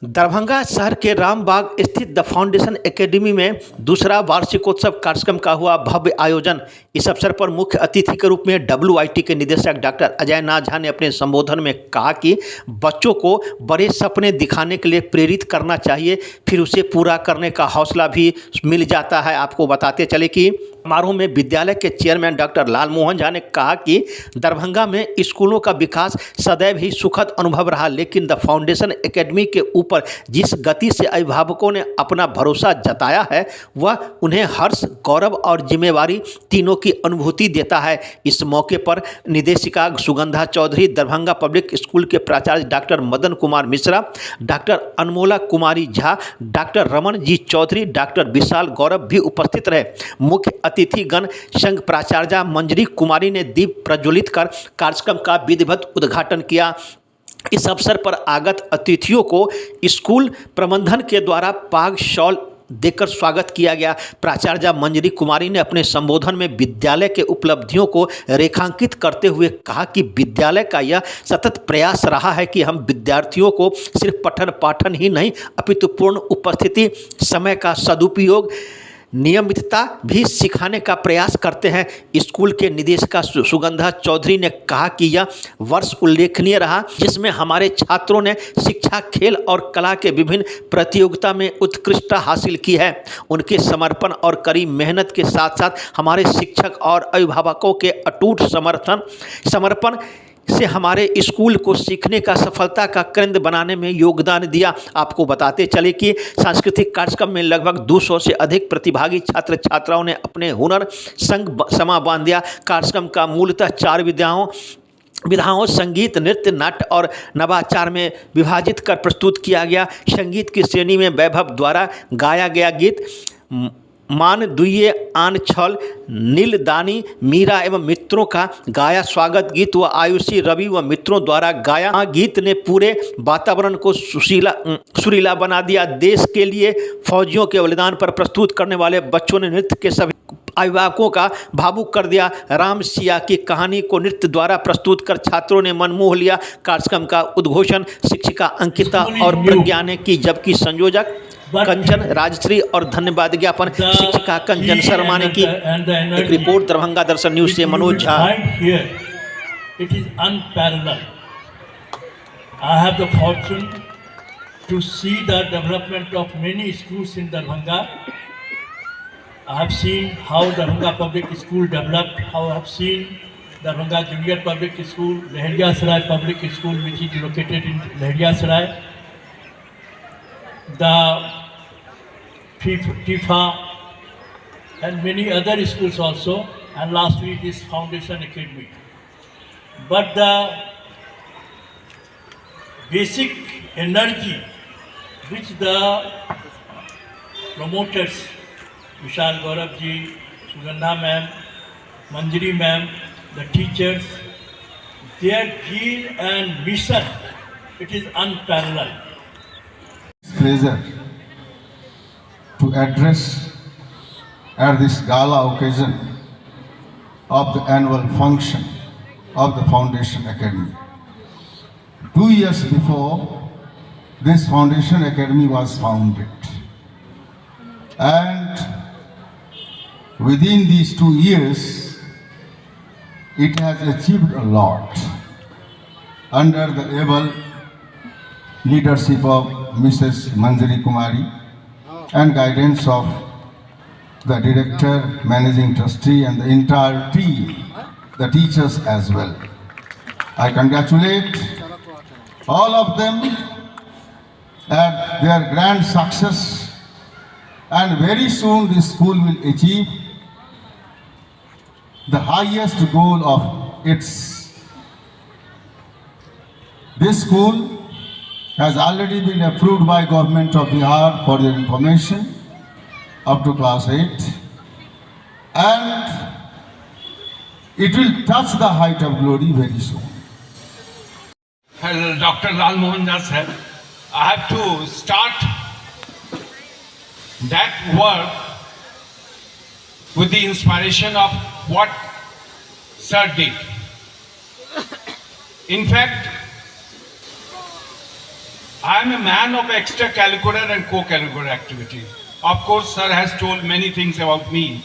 दरभंगा शहर के रामबाग स्थित द फाउंडेशन एकेडमी में दूसरा वार्षिकोत्सव कार्यक्रम का हुआ भव्य आयोजन। इस अवसर पर मुख्य अतिथि के रूप में WIT के निदेशक डॉक्टर अजय नाथ झा ने अपने संबोधन में कहा कि बच्चों को बड़े सपने दिखाने के लिए प्रेरित करना चाहिए, फिर उसे पूरा करने का हौसला भी मिल जाता है। आपको बताते चले कि समारोह में विद्यालय के चेयरमैन डॉक्टर लालमोहन झा ने कहा कि दरभंगा में स्कूलों का विकास सदैव ही सुखद अनुभव रहा, लेकिन द फाउंडेशन एकेडमी के ऊपर जिस गति से अभिभावकों ने अपना भरोसा जताया है वह उन्हें हर्ष, गौरव और जिम्मेवारी तीनों की अनुभूति देता है। इस मौके पर निदेशिका सुगंधा चौधरी, दरभंगा पब्लिक स्कूल के प्राचार्य डॉक्टर मदन कुमार मिश्रा, डॉक्टर अनमोला कुमारी झा, डॉक्टर रमन जी चौधरी, डॉक्टर विशाल गौरव भी उपस्थित रहे। मुख्य अतिथिगण संघ प्राचार्य मंजरी कुमारी ने दीप प्रज्वलित कर कार्यक्रम का विधिवत उद्घाटन किया। इस अवसर पर आगत अतिथियों को स्कूल प्रबंधन के द्वारा पाग शॉल देकर स्वागत किया गया। प्राचार्य मंजरी कुमारी ने अपने संबोधन में विद्यालय के उपलब्धियों को रेखांकित करते हुए कहा कि विद्यालय का यह सतत प्रयास रहा है कि हम विद्यार्थियों को सिर्फ पठन पाठन ही नहीं अपितु पूर्ण उपस्थिति, समय का सदुपयोग, नियमितता भी सिखाने का प्रयास करते हैं। स्कूल के निदेशिका सुगंधा चौधरी ने कहा कि यह वर्ष उल्लेखनीय रहा जिसमें हमारे छात्रों ने शिक्षा, खेल और कला के विभिन्न प्रतियोगिता में उत्कृष्टता हासिल की है। उनके समर्पण और कड़ी मेहनत के साथ साथ हमारे शिक्षक और अभिभावकों के अटूट समर्पण से हमारे स्कूल को सीखने का सफलता का केंद्र बनाने में योगदान दिया। आपको बताते चले कि सांस्कृतिक कार्यक्रम में लगभग 200 से अधिक प्रतिभागी छात्र छात्राओं ने अपने हुनर संग समा बांध दिया। कार्यक्रम का मूलतः 4 विधाओं संगीत, नृत्य, नाट्य और नवाचार में विभाजित कर प्रस्तुत किया गया। संगीत की श्रेणी में वैभव द्वारा गाया गया गीत मान दुइये आन छल, नीलदानी मीरा एवं मित्रों का गाया स्वागत गीत व आयुषी रवि व मित्रों द्वारा गाया गीत ने पूरे वातावरण को सुरीला बना दिया। देश के लिए फौजियों के बलिदान पर प्रस्तुत करने वाले बच्चों ने नृत्य के सभी अभिभावकों का भावुक कर दिया। राम सिया की कहानी को नृत्य द्वारा प्रस्तुत कर छात्रों ने मन मोह लिया। कार्यक्रम का उद्घोषण शिक्षिका अंकिता और प्रज्ञा ने की, जबकि संयोजक कंचन राजश्री और धन्यवाद ज्ञापन शिक्षिका कंचन शर्मा ने की। एक रिपोर्ट दरभंगा दर्शन न्यूज से Manoj Jha. It is unparalleled. I have the fortune to see the development of many schools in Darbhanga. I have seen how Darbhanga Public School developed, how I have seen Darbhanga Junior Public School, Lehriya Sarai Public School, which is located in Lehriya Sarai. The TIFA and many other schools also, and lastly this Foundation Academy. But the basic energy which the promoters, Vishal Gaurav ji, Sugandha ma'am, Manjari ma'am, the teachers, their zeal and mission, it is unparalleled. Pleasure to address at this gala occasion of the annual function of the Foundation Academy. 2 years before, this Foundation Academy was founded, and within these 2 years it has achieved a lot under the able leadership of Mrs. Manjari Kumari and guidance of the director, managing trustee and the entire team, the teachers as well. I congratulate all of them at their grand success, and very soon this school will achieve the highest goal of its. This school has already been approved by Government of Bihar for your information up to class 8, and it will touch the height of glory very soon. As Dr. Lal Mohan Jha said, I have to start that work with the inspiration of what Sir did. In fact, I am a man of extracurricular and co-curricular activities. Of course, sir has told many things about me.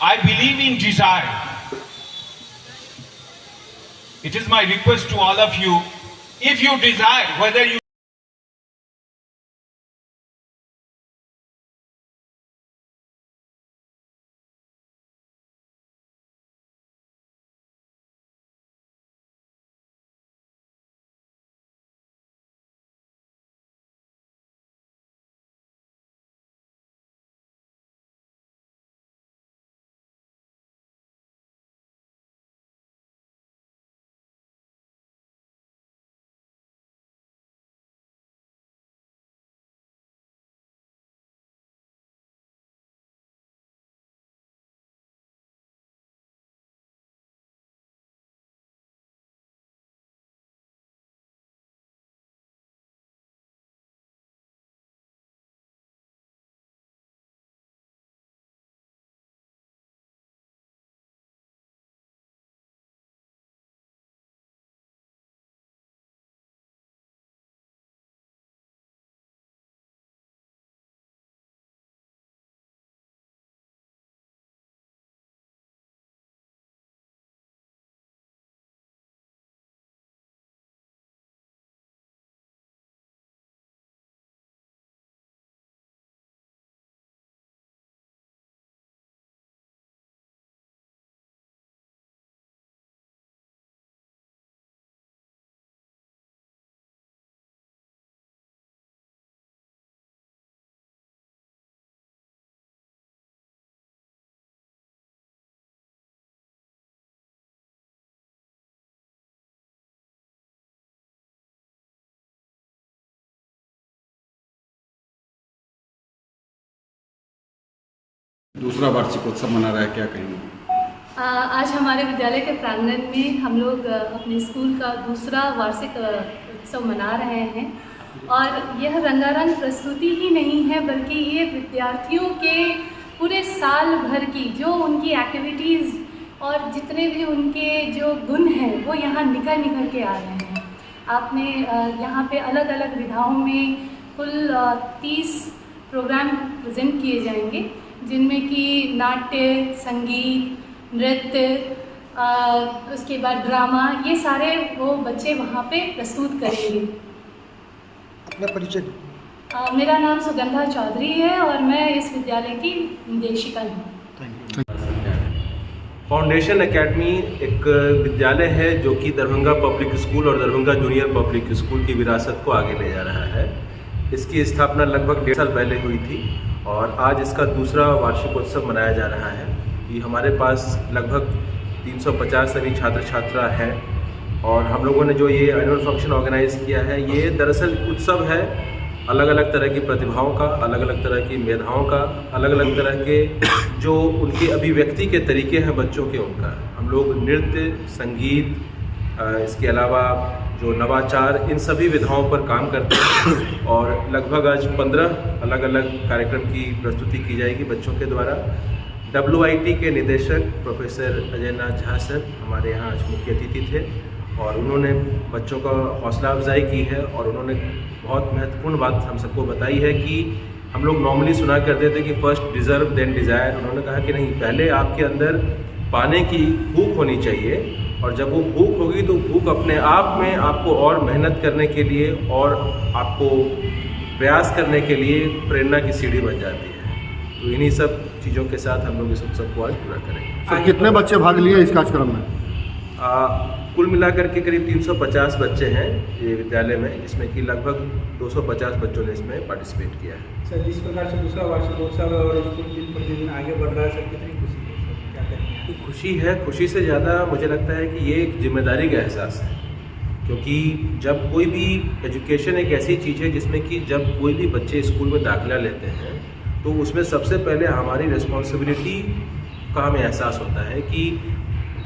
I believe in desire. It is my request to all of you, if you desire, whether you दूसरा वार्षिकोत्सव मना रहा है, क्या कहेंगे? आज हमारे विद्यालय के प्रांगण में हम लोग अपने स्कूल का दूसरा वार्षिक उत्सव मना रहे हैं और यह रंगारंग प्रस्तुति ही नहीं है, बल्कि ये विद्यार्थियों के पूरे साल भर की जो उनकी एक्टिविटीज़ और जितने भी उनके जो गुण हैं वो यहाँ निखर के आ रहे हैं। आपने यहाँ पे अलग अलग विधाओं में कुल 30 प्रोग्राम प्रेजेंट किए जाएंगे, जिनमें कि नाट्य, संगीत, नृत्य, उसके बाद ड्रामा, ये सारे वो बच्चे वहाँ पे प्रस्तुत करेंगे। अपना परिचय। मेरा नाम सुगंधा चौधरी है और मैं इस विद्यालय की निदेशिका हूँ। फाउंडेशन एकेडमी एक विद्यालय है जो कि दरभंगा पब्लिक स्कूल और दरभंगा जूनियर पब्लिक स्कूल की विरासत को आगे ले जा रहा है। इसकी स्थापना लगभग 1.5 साल पहले हुई थी और आज इसका दूसरा वार्षिकोत्सव मनाया जा रहा है। ये हमारे पास लगभग 350 सभी छात्र छात्रा हैं और हम लोगों ने जो ये एनुअल फंक्शन ऑर्गेनाइज़ किया है, ये दरअसल उत्सव है अलग अलग तरह की प्रतिभाओं का, अलग अलग तरह की मेधाओं का, अलग अलग तरह के जो उनके अभिव्यक्ति के तरीके हैं बच्चों के, उनका हम लोग नृत्य, संगीत, इसके अलावा जो नवाचार, इन सभी विधाओं पर काम करते हैं और लगभग आज 15 अलग अलग कार्यक्रम की प्रस्तुति की जाएगी बच्चों के द्वारा। WIT के निदेशक प्रोफेसर अजय नाथ झा सर हमारे यहाँ आज मुख्य अतिथि थे और उन्होंने बच्चों का हौसला अफजाई की है और उन्होंने बहुत महत्वपूर्ण बात हम सबको बताई है कि हम लोग नॉर्मली सुना करते थे कि फर्स्ट डिज़र्व देन डिज़ायर। उन्होंने कहा कि नहीं, पहले आपके अंदर पाने की भूख होनी चाहिए और जब वो भूख होगी तो भूख अपने आप में आपको और मेहनत करने के लिए और आपको प्रयास करने के लिए प्रेरणा की सीढ़ी बन जाती है। तो इन्हीं सब चीज़ों के साथ हम लोग इस उत्सव को आज पूरा करेंगे। सर, कितने बच्चे भाग लिए इस कार्यक्रम में? कुल मिलाकर के करीब 350 बच्चे हैं ये विद्यालय में, जिसमें कि लगभग 250 बच्चों ने इसमें पार्टिसिपेट किया है। सर, जिस प्रकार से दूसरा वार्षिकोत्सव और स्कूल दिन प्रतिदिन आगे बढ़ रहा है, सर कितनी खुशी है, सर क्या कहेंगे? खुशी है। खुशी से ज़्यादा मुझे लगता है कि ये एक जिम्मेदारी का एहसास है, क्योंकि जब कोई भी एजुकेशन एक ऐसी चीज़ है जिसमें कि जब कोई भी बच्चे स्कूल में दाखिला लेते हैं तो उसमें सबसे पहले हमारी रिस्पॉन्सिबिलिटी का हमें एहसास होता है कि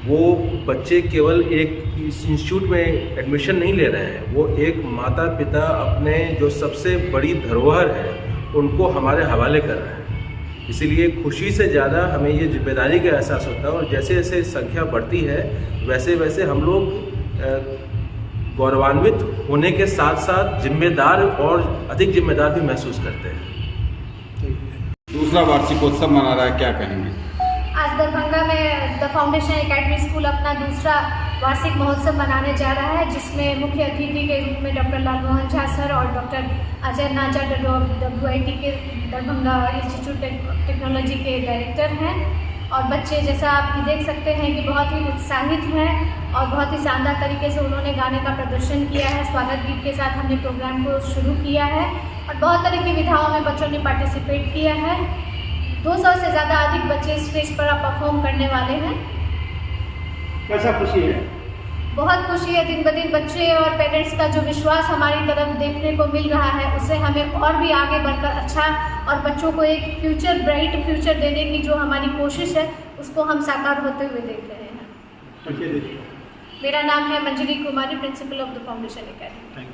वो बच्चे केवल एक इंस्टीट्यूट में एडमिशन नहीं ले रहे हैं, वो एक माता पिता अपने जो सबसे बड़ी धरोहर है उनको हमारे हवाले कर रहे हैं। इसीलिए खुशी से ज़्यादा हमें ये जिम्मेदारी का एहसास होता है और जैसे जैसे संख्या बढ़ती है वैसे वैसे हम लोग गौरवान्वित होने के साथ साथ जिम्मेदार और अधिक जिम्मेदार भी महसूस करते हैं। दूसरा वार्षिकोत्सव मना रहा है, क्या कहेंगे? आज दरभंगा में द फाउंडेशन एकेडमी स्कूल अपना दूसरा वार्षिक महोत्सव मनाने जा रहा है, जिसमें मुख्य अतिथि के रूप में डॉक्टर लालमोहन झा सर और डॉक्टर अजय नाजा WIT के दरभंगा इंस्टीट्यूट टेक्नोलॉजी के डायरेक्टर हैं। और बच्चे जैसा आप देख सकते हैं कि बहुत ही उत्साहित हैं और बहुत ही शानदार तरीके से उन्होंने गाने का प्रदर्शन किया है। स्वागत गीत के साथ हमने प्रोग्राम को शुरू किया है और बहुत तरह की विधाओं में बच्चों ने पार्टिसिपेट किया है। 200 से ज़्यादा अधिक बच्चे स्टेज पर परफॉर्म करने वाले हैं। कैसा खुशी है? बहुत खुशी है। दिन ब दिन बच्चे और पेरेंट्स का जो विश्वास हमारी तरफ देखने को मिल रहा है, उससे हमें और भी आगे बढ़कर अच्छा और बच्चों को एक फ्यूचर, ब्राइट फ्यूचर देने की जो हमारी कोशिश है, उसको हम साकार होते हुए देख रहे हैं। मेरा नाम है Manjari Kumari, principal of the foundation academy.